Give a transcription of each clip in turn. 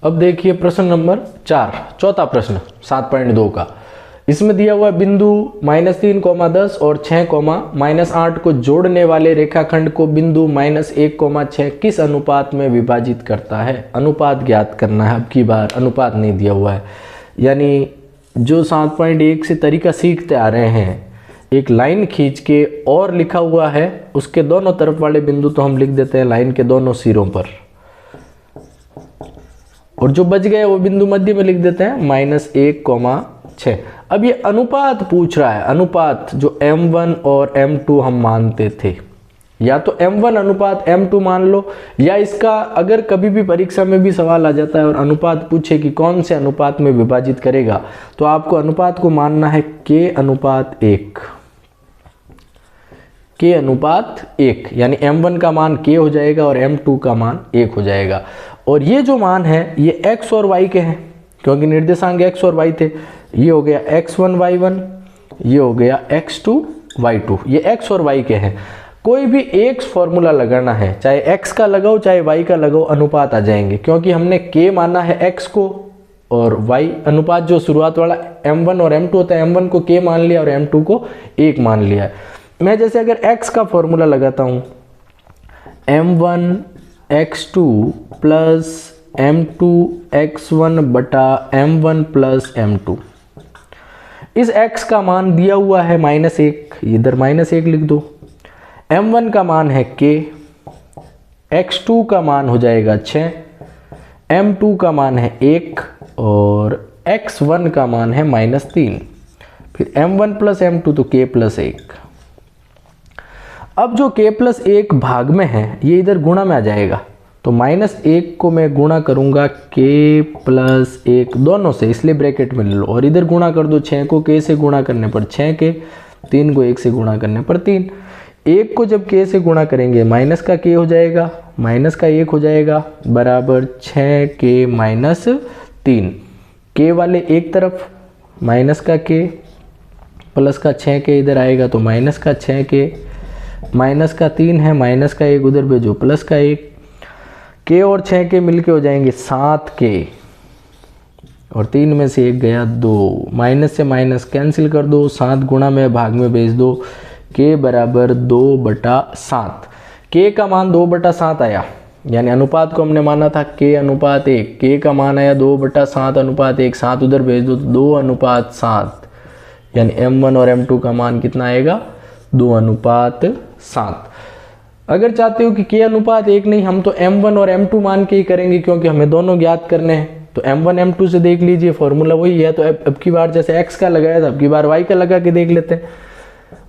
अब देखिए प्रश्न नंबर 4, चौथा प्रश्न 7.2 का। इसमें दिया हुआ बिंदु -3, 10 और 6, -8 को जोड़ने वाले रेखाखंड को बिंदु -1, 6 किस अनुपात में विभाजित करता है। अनुपात ज्ञात करना है। अब की बार अनुपात नहीं दिया हुआ है, यानी जो 7.1 से तरीका सीखते आ रहे हैं, एक लाइन खींच के और लिखा हुआ है, उसके दोनों तरफ वाले बिंदु तो हम लिख देते हैं लाइन के दोनों सिरों पर, और जो बच गए वो बिंदु मध्य में लिख देते हैं -1, 6। अब ये अनुपात पूछ रहा है, अनुपात जो m1 और m2 हम मानते थे, या तो m1 अनुपात m2 मान लो, या इसका अगर कभी भी परीक्षा में भी सवाल आ जाता है और अनुपात पूछे कि कौन से अनुपात में विभाजित करेगा, तो आपको अनुपात को मानना है k/1, k/1, यानी m1 का मान k हो जाएगा और m2 का मान 1 हो जाएगा। और ये जो मान है ये x और y के हैं, क्योंकि निर्देशांक x और y थे। ये हो गया x1 y1, ये हो गया x2 y2, ये x और y के हैं। कोई भी एक फॉर्मूला लगाना है, चाहे x का लगाओ चाहे y का लगाओ, अनुपात आ जाएंगे, क्योंकि हमने k माना है x को और y अनुपात जो शुरुआत वाला m1 और m2 होता है, m1 को k मान लिया और m2 को 1 मान लिया है। मैं जैसे अगर x का फॉर्मूला लगाता हूँ, m1 x2 plus m2 x1 बटा m1 प्लस m2। इस x का मान दिया हुआ है -1, इधर -1 लिख दो। m1 का मान है k, x2 का मान हो जाएगा 6, m2 का मान है 1 और x1 का मान है -3। फिर m1 प्लस m2 तो k प्लस 1। अब जो k प्लस 1 भाग में है ये इधर गुणा में आ जाएगा, तो -1 को मैं गुणा करूंगा k प्लस 1 दोनों से, इसलिए ब्रैकेट में ले लो, और इधर गुणा कर दो 6 को k से गुणा करने पर 6k, 3 को 1 से गुणा करने पर 3। 1 को जब k से गुणा करेंगे माइनस का k हो जाएगा, माइनस का 1 हो जाएगा, बराबर 6k माइनस 3। k वाले एक तरफ माइनस का k, प्लस का 6k इधर आएगा तो माइनस का 6k, माइनस का 3 है, माइनस का 1 उधर भेजो, प्लस का 1। k और 6k मिलके हो जाएंगे 7k, और 3 में से 1 गया 2, माइनस से माइनस कैंसिल कर दो, 7 गुणा में भाग में भेज दो, k बराबर 2/7। k का मान 2/7 आया, यानी अनुपात को हमने माना था k/1, k का मान आया 2/7/1, 7 उधर भेज दो तो 2/7, यानी m1 और m2 का मान कितना आएगा 2/7। अगर चाहते हो कि k/1 नहीं, हम तो m1 और m2 मान के ही करेंगे, क्योंकि हमें दोनों ज्ञात करने हैं। तो m1 m2 से देख लीजिए, फॉर्मूला वही है। तो अब की बार जैसे x का लगाया था, अब की बार y का लगा के देख लेते हैं।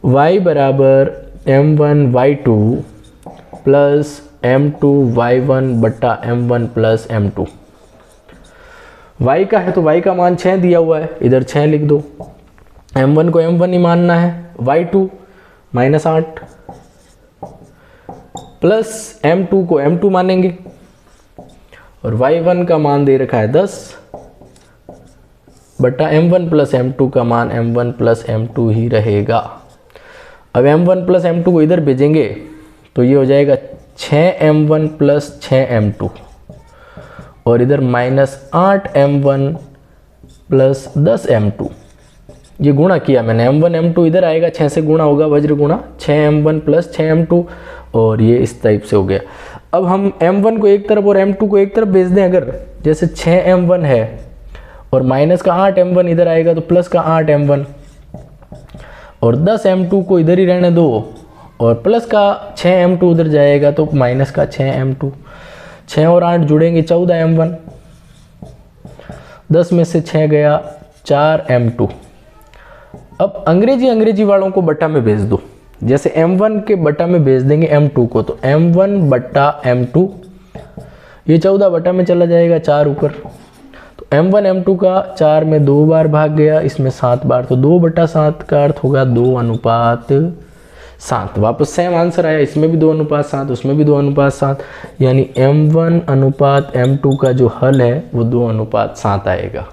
y बराबर m1 y2 plus m2 y1 बटा m1 प्लस m2। y का है तो y का मान 6 दिया हुआ है, इधर 6 लिख दो। m1 को m1 ही मानना है, y2 -8 प्लस m2 को m2 मानेंगे, और y1 का मान दे रखा है 10 बटा m1 प्लस m2 का मान m1 प्लस m2 ही रहेगा। अब m1 प्लस m2 को इधर भेजेंगे तो ये हो जाएगा 6m1 प्लस 6m2, और इधर -8m1 प्लस 10m2। ये गुणा किया मैंने, m1 m2 इधर आएगा, 6 से गुणा होगा, वज्र गुणा 6m1 प्लस 6m2, और ये इस टाइप से हो गया। अब हम m1 को एक तरफ और m2 को एक तरफ भेज दें, अगर जैसे 6m1 है और माइनस का 8m1 इधर आएगा तो प्लस का 8m1, और 10m2 को इधर ही रहने दो, और प्लस का 6m2 उधर जाएगा तो माइनस का 6m2। 6 और 8 जुड़ेंगे 14m1, 10 में से 6 गया 4m2। अब अंग्रेजी वालों को बटा में भेज दो, जैसे m1 के बटा में भेज देंगे m2 को, तो m1 बटा m2, ये 14 बटा में चला जाएगा 4 ऊपर, तो m1 m2 का 4 में 2 बार भाग गया, इसमें 7 बार, तो 2/7 का अर्थ होगा 2/7। वापस सेम आंसर आया, इसमें भी 2/7, उसमें भी 2/7, यानी m1 अनुपात m2 का जो हल है वो 2/7 आएगा।